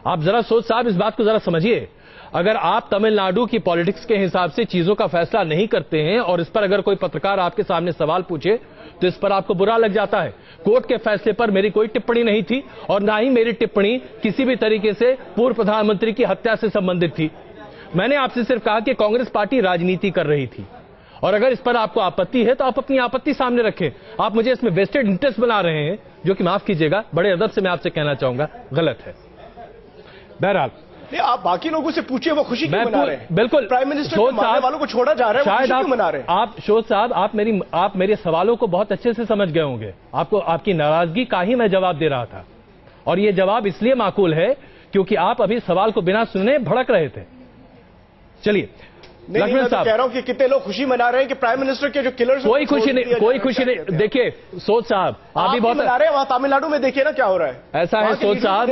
आप जरा सोच साहब इस बात को जरा समझिए। अगर आप तमिलनाडु की पॉलिटिक्स के हिसाब से चीजों का फैसला नहीं करते हैं और इस पर अगर कोई पत्रकार आपके सामने सवाल पूछे तो इस पर आपको बुरा लग जाता है। कोर्ट के फैसले पर मेरी कोई टिप्पणी नहीं थी और ना ही मेरी टिप्पणी किसी भी तरीके से पूर्व प्रधानमंत्री की हत्या से संबंधित थी। मैंने आपसे सिर्फ कहा कि कांग्रेस पार्टी राजनीति कर रही थी और अगर इस पर आपको आपत्ति है तो आप अपनी आपत्ति सामने रखें। आप मुझे इसमें वेस्टेड इंटरेस्ट बना रहे हैं, जो कि माफ कीजिएगा, बड़े अदब से मैं आपसे कहना चाहूंगा, गलत है। बहरहाल आप बाकी लोगों से पूछिए वो खुशी क्यों मना रहे हैं। बिल्कुल, प्राइम मिनिस्टर के मारने वालों को छोड़ा जा रहा है, शायद आप मना रहे हैं। आप शोध साहब, आप मेरे सवालों को बहुत अच्छे से समझ गए होंगे। आपको आपकी नाराजगी का ही मैं जवाब दे रहा था और यह जवाब इसलिए माकूल है क्योंकि आप अभी सवाल को बिना सुने भड़क रहे थे। चलिए लक्ष्मण साहब, कह रहा हूं कि कितने लोग खुशी मना रहे हैं कि प्राइम मिनिस्टर के जो किलर्स, कोई खुशी नहीं। देखिए सोच साहब, आप भी बहुत मना रहे हैं। वहां तमिलनाडु में देखिए ना क्या हो रहा है। ऐसा है सोच साहब,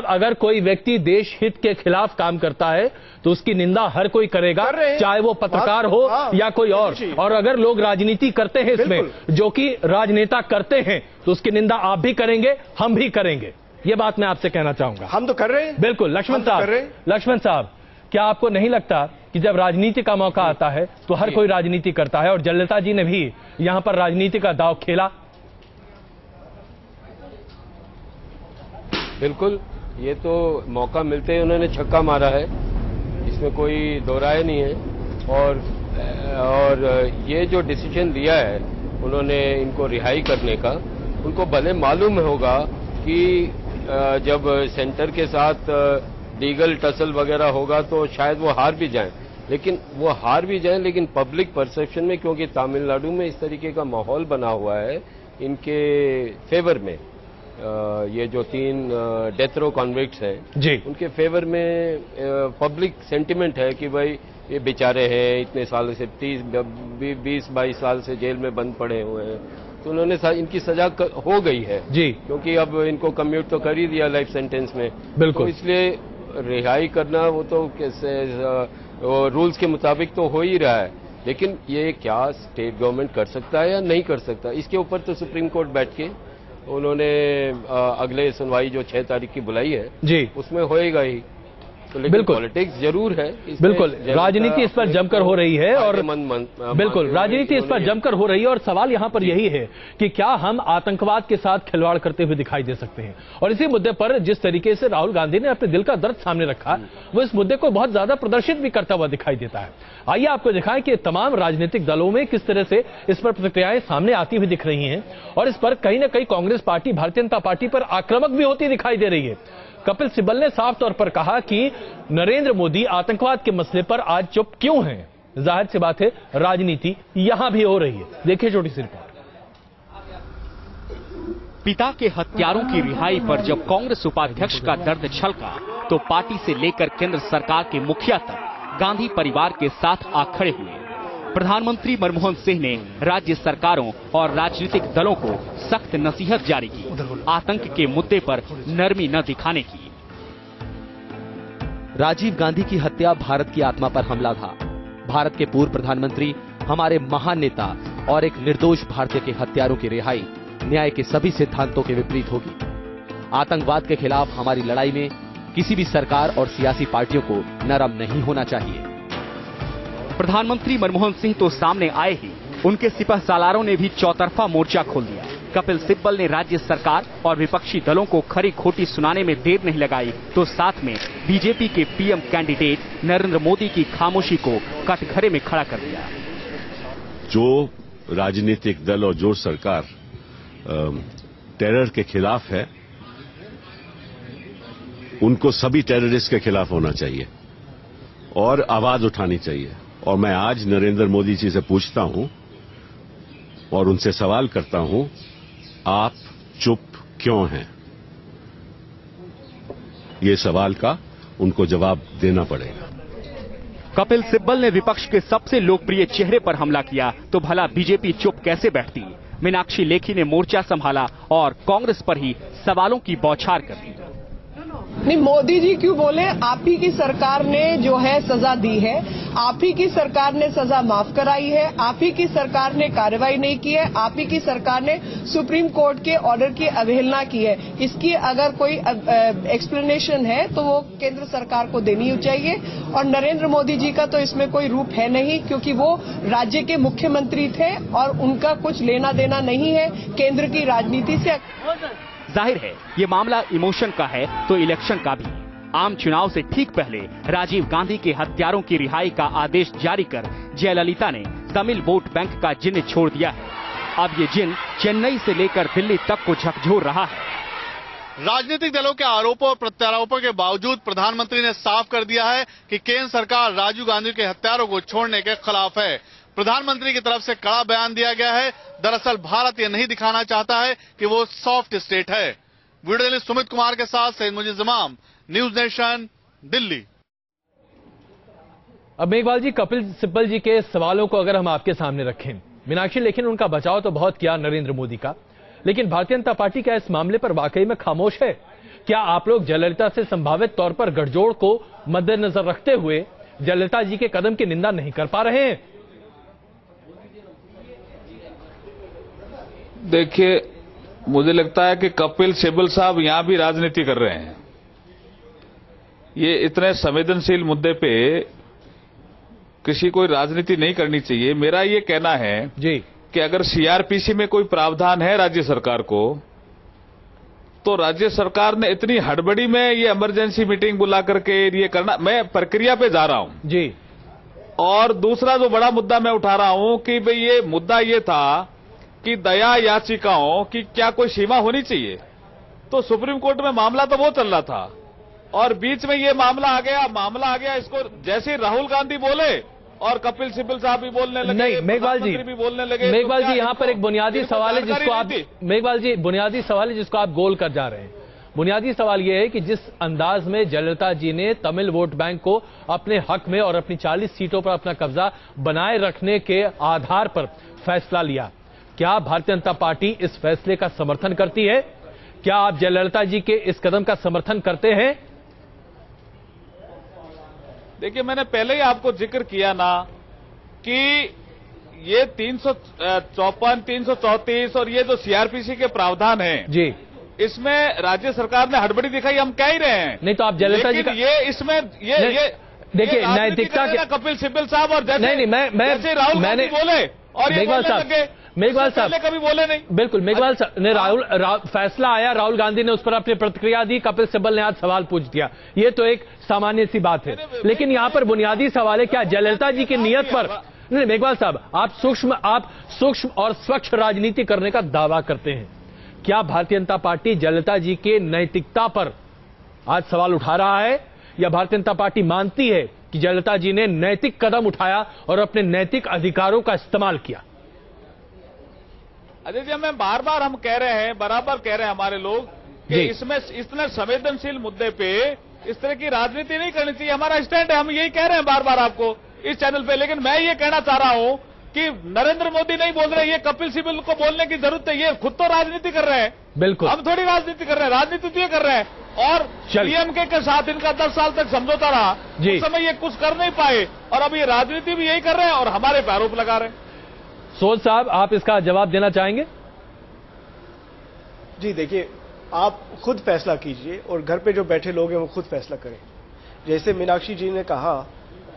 अगर कोई व्यक्ति देश हित के खिलाफ काम करता है तो उसकी निंदा हर कोई करेगा, चाहे वो पत्रकार हो या कोई और अगर लोग राजनीति करते हैं इसमें, जो कि राजनेता करते हैं, तो उसकी निंदा आप भी करेंगे, हम भी करेंगे। ये बात मैं आपसे कहना चाहूंगा। हम तो कर रहे हैं। बिल्कुल लक्ष्मण साहब, क्या आपको नहीं लगता कि जब राजनीति का मौका आता है तो हर कोई राजनीति करता है और जयललिता जी ने भी यहां पर राजनीति का दांव खेला? बिल्कुल, ये तो मौका मिलते ही उन्होंने छक्का मारा है, इसमें कोई दो राय नहीं है। और ये जो डिसीजन लिया है उन्होंने इनको रिहाई करने का, उनको भले मालूम होगा कि जब सेंटर के साथ लीगल टसल वगैरह होगा तो शायद वो हार भी जाएं, लेकिन पब्लिक परसेप्शन में, क्योंकि तमिलनाडु में इस तरीके का माहौल बना हुआ है इनके फेवर में, ये जो 3 डेथ रो कॉन्विक्ट्स हैं जी, उनके फेवर में पब्लिक सेंटिमेंट है कि भाई ये बेचारे हैं, इतने साल से 20-22 साल से जेल में बंद पड़े हुए हैं, तो उन्होंने इनकी सजा हो गई है जी, क्योंकि अब इनको कम्यूट तो कर ही दिया लाइफ सेंटेंस में। बिल्कुल, तो इसलिए रिहाई करना वो तो रूल्स के मुताबिक तो हो ही रहा है, लेकिन ये क्या स्टेट गवर्नमेंट कर सकता है या नहीं कर सकता, इसके ऊपर तो सुप्रीम कोर्ट बैठ के उन्होंने अगले सुनवाई जो 6 तारीख की बुलाई है जी, उसमें होएगा ही। तो बिल्कुल पॉलिटिक्स जरूर है, बिल्कुल राजनीति इस पर जमकर हो रही है और बिल्कुल राजनीति इस पर जमकर हो रही है और सवाल यहां पर यही है कि क्या हम आतंकवाद के साथ खिलवाड़ करते हुए दिखाई दे सकते हैं। और इसी मुद्दे पर जिस तरीके से राहुल गांधी ने अपने दिल का दर्द सामने रखा, वो इस मुद्दे को बहुत ज्यादा प्रदर्शित भी करता हुआ दिखाई देता है। आइए आपको दिखाएं कि तमाम राजनीतिक दलों में किस तरह से इस पर प्रतिक्रियाएं सामने आती हुई दिख रही हैं और इस पर कहीं ना कहीं कांग्रेस पार्टी भारतीय जनता पार्टी पर आक्रामक भी होती दिखाई दे रही है। कपिल सिब्बल ने साफ तौर पर कहा कि नरेंद्र मोदी आतंकवाद के मसले पर आज चुप क्यों हैं। जाहिर सी बात है राजनीति यहां भी हो रही है। देखिए छोटी सी रिपोर्ट। पिता के हत्यारों की रिहाई पर जब कांग्रेस उपाध्यक्ष का दर्द छलका तो पार्टी से लेकर केंद्र सरकार के मुखिया तक गांधी परिवार के साथ आ खड़े हुए। प्रधानमंत्री मनमोहन सिंह ने राज्य सरकारों और राजनीतिक दलों को सख्त नसीहत जारी की, आतंक के मुद्दे पर नरमी न दिखाने की। राजीव गांधी की हत्या भारत की आत्मा पर हमला था। भारत के पूर्व प्रधानमंत्री, हमारे महान नेता और एक निर्दोष भारतीय के हत्यारों की रिहाई न्याय के सभी सिद्धांतों के विपरीत होगी। आतंकवाद के खिलाफ हमारी लड़ाई में किसी भी सरकार और सियासी पार्टियों को नरम नहीं होना चाहिए। प्रधानमंत्री मनमोहन सिंह तो सामने आए ही, उनके सिपह सालारों ने भी चौतरफा मोर्चा खोल दिया। कपिल सिब्बल ने राज्य सरकार और विपक्षी दलों को खरी खोटी सुनाने में देर नहीं लगाई तो साथ में बीजेपी के पीएम कैंडिडेट नरेंद्र मोदी की खामोशी को कटघरे में खड़ा कर दिया। जो राजनीतिक दल और जो सरकार टेरर के खिलाफ है, उनको सभी टेररिस्ट के खिलाफ होना चाहिए और आवाज उठानी चाहिए। और मैं आज नरेंद्र मोदी जी से पूछता हूं और उनसे सवाल करता हूं, आप चुप क्यों हैं? ये सवाल का उनको जवाब देना पड़ेगा। कपिल सिब्बल ने विपक्ष के सबसे लोकप्रिय चेहरे पर हमला किया तो भला बीजेपी चुप कैसे बैठती। मीनाक्षी लेखी ने मोर्चा संभाला और कांग्रेस पर ही सवालों की बौछार कर दी। नहीं, मोदी जी क्यों बोले? आप ही की सरकार ने जो है सजा दी है, आप ही की सरकार ने सजा माफ कराई है, आप ही की सरकार ने कार्रवाई नहीं की है, आप ही की सरकार ने सुप्रीम कोर्ट के ऑर्डर की अवहेलना की है। इसकी अगर कोई एक्सप्लेनेशन है तो वो केंद्र सरकार को देनी चाहिए। और नरेंद्र मोदी जी का तो इसमें कोई रूप है नहीं, क्योंकि वो राज्य के मुख्यमंत्री थे और उनका कुछ लेना देना नहीं है केंद्र की राजनीति से। जाहिर है ये मामला इमोशन का है तो इलेक्शन का भी। आम चुनाव से ठीक पहले राजीव गांधी के हत्यारों की रिहाई का आदेश जारी कर जयललिता ने तमिल वोट बैंक का जिन्न छोड़ दिया है। अब ये जिन्न चेन्नई से लेकर दिल्ली तक को झकझोर रहा है। राजनीतिक दलों के आरोपों और प्रत्यारोपों के बावजूद प्रधानमंत्री ने साफ कर दिया है कि केंद्र सरकार राजीव गांधी के हत्यारों को छोड़ने के खिलाफ है। प्रधानमंत्री की तरफ से कड़ा बयान दिया गया है। दरअसल भारत ये नहीं दिखाना चाहता है कि वो सॉफ्ट स्टेट है। वीडियो जर्नलिस्ट सुमित कुमार के साथ सैयद मुजीब इमाम, न्यूज नेशन, दिल्ली। अब मेघवाल जी, कपिल सिब्बल जी के सवालों को अगर हम आपके सामने रखें, मीनाक्षी, लेकिन उनका बचाव तो बहुत किया नरेंद्र मोदी का, लेकिन भारतीय जनता पार्टी क्या इस मामले पर वाकई में खामोश है? क्या आप लोग जयललिता से संभावित तौर पर गठजोड़ को मद्देनजर रखते हुए जयललिता जी के कदम की निंदा नहीं कर पा रहे हैं? देखिए, मुझे लगता है कि कपिल सिब्बल साहब यहां भी राजनीति कर रहे हैं। ये इतने संवेदनशील मुद्दे पे किसी को राजनीति नहीं करनी चाहिए। मेरा ये कहना है जी कि अगर सीआरपीसी में कोई प्रावधान है राज्य सरकार को, तो राज्य सरकार ने इतनी हड़बड़ी में ये इमरजेंसी मीटिंग बुला करके ये करना, मैं प्रक्रिया पे जा रहा हूं जी। और दूसरा जो बड़ा मुद्दा मैं उठा रहा हूं कि भाई ये मुद्दा ये था कि दया याचिकाओं की क्या कोई सीमा होनी चाहिए। तो सुप्रीम कोर्ट में मामला तो वो चल रहा था और बीच में ये मामला आ गया। इसको जैसे राहुल गांधी बोले और कपिल सिब्बल साहब भी बोलने लगे, नहीं मेघवाल जी भी बोलने लगे। मेघवाल जी, यहाँ पर एक बुनियादी सवाल है जिसको आप, मेघवाल जी, बुनियादी सवाल है जिसको आप गोल कर जा रहे हैं। बुनियादी सवाल यह है कि जिस अंदाज में जयललिता जी ने तमिल वोट बैंक को अपने हक में और अपनी 40 सीटों पर अपना कब्जा बनाए रखने के आधार पर फैसला लिया, क्या भारतीय जनता पार्टी इस फैसले का समर्थन करती है? क्या आप जयललिता जी के इस कदम का समर्थन करते हैं? देखिए, मैंने पहले ही आपको जिक्र किया ना कि ये 354, 334 और ये जो सीआरपीसी के प्रावधान हैं जी, इसमें राज्य सरकार ने हड़बड़ी दिखाई, हम कह ही रहे हैं। नहीं तो आप जयललिता जी का ये इसमें ये देखिए नैतिकता के कपिल सिब्बल साहब और जैसे मैं राहुल गांधी बोले और मेघवाल साहब कभी बोले नहीं। बिल्कुल, मेघवाल साहब ने फैसला आया, राहुल गांधी ने उस पर अपनी प्रतिक्रिया दी, कपिल सिब्बल ने आज सवाल पूछ दिया, ये तो एक सामान्य सी बात है। लेकिन यहां पर बुनियादी सवाल है, क्या जयललिता जी की नीयत पर, नहीं मेघवाल साहब, आप सूक्ष्म और स्वच्छ राजनीति करने का दावा करते हैं, क्या भारतीय जनता पार्टी जयललिता जी के नैतिकता पर आज सवाल उठा रहा है, या भारतीय जनता पार्टी मानती है कि जयललिता जी ने नैतिक कदम उठाया और अपने नैतिक अधिकारों का इस्तेमाल किया? अजय जी, हमें बार बार हम कह रहे हैं, बराबर कह रहे हैं हमारे लोग कि इसमें इतने संवेदनशील मुद्दे पे इस तरह की राजनीति नहीं करनी चाहिए। हमारा स्टैंड है, हम यही कह रहे हैं बार बार आपको इस चैनल पे। लेकिन मैं ये कहना चाह रहा हूं कि नरेंद्र मोदी नहीं बोल रहे, ये कपिल सिब्बल को बोलने की जरूरत है। ये खुद तो राजनीति कर रहे हैं, बिल्कुल, हम थोड़ी राजनीति कर रहे हैं, राजनीति तो ये कर रहे हैं। और पीएमके के साथ इनका 10 साल तक समझौता रहा, उस समय ये कुछ कर नहीं पाए और अब ये राजनीति भी यही कर रहे हैं और हमारे पे आरोप लगा रहे हैं। सोच साहब, आप इसका जवाब देना चाहेंगे? जी देखिए, आप खुद फैसला कीजिए और घर पे जो बैठे लोग हैं वो खुद फैसला करें। जैसे मीनाक्षी जी ने कहा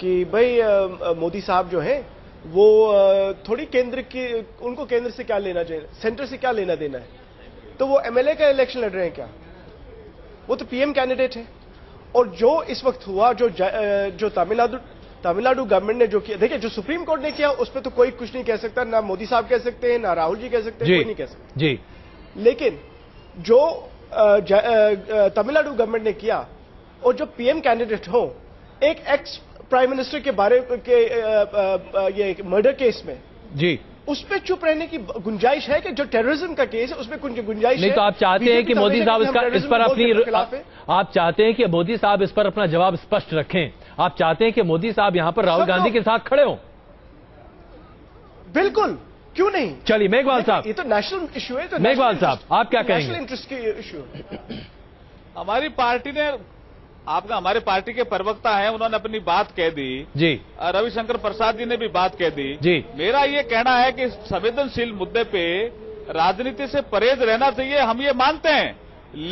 कि भाई मोदी साहब जो हैं वो थोड़ी उनको केंद्र से क्या लेना चाहिए, सेंटर से क्या लेना देना है, तो वो एमएलए का इलेक्शन लड़ रहे हैं क्या? वो तो पीएम कैंडिडेट है। और जो इस वक्त हुआ, जो तमिलनाडु गवर्नमेंट ने जो किया, देखिए जो सुप्रीम कोर्ट ने किया उस पर तो कोई कुछ नहीं कह सकता, ना मोदी साहब कह सकते हैं, ना राहुल जी कह सकते हैं, कोई नहीं कह सकता जी। लेकिन जो तमिलनाडु गवर्नमेंट ने किया, और जो पीएम कैंडिडेट हो, एक एक्स प्राइम मिनिस्टर के बारे के ये मर्डर केस में जी, उस पर चुप रहने की गुंजाइश है कि जो टेररिज्म का केस है उसमें कुछ गुंजाइश नहीं? तो आप चाहते हैं कि मोदी साहब इस पर अपनी, आप चाहते हैं कि मोदी साहब इस पर अपना जवाब स्पष्ट रखें? आप चाहते हैं कि मोदी साहब यहां पर राहुल गांधी के साथ खड़े हों? बिल्कुल, क्यों नहीं। चलिए मेघवाल साहब, ये तो नेशनल इश्यू है। तो मेघवाल साहब, आप क्या कहेंगे? नेशनल इंटरेस्ट की इश्यू। हमारी पार्टी ने आपका हमारे पार्टी के प्रवक्ता हैं, उन्होंने अपनी बात कह दी जी, रविशंकर प्रसाद जी ने भी बात कह दी जी। मेरा ये कहना है कि संवेदनशील मुद्दे पे राजनीति से परहेज रहना चाहिए, हम ये मानते हैं।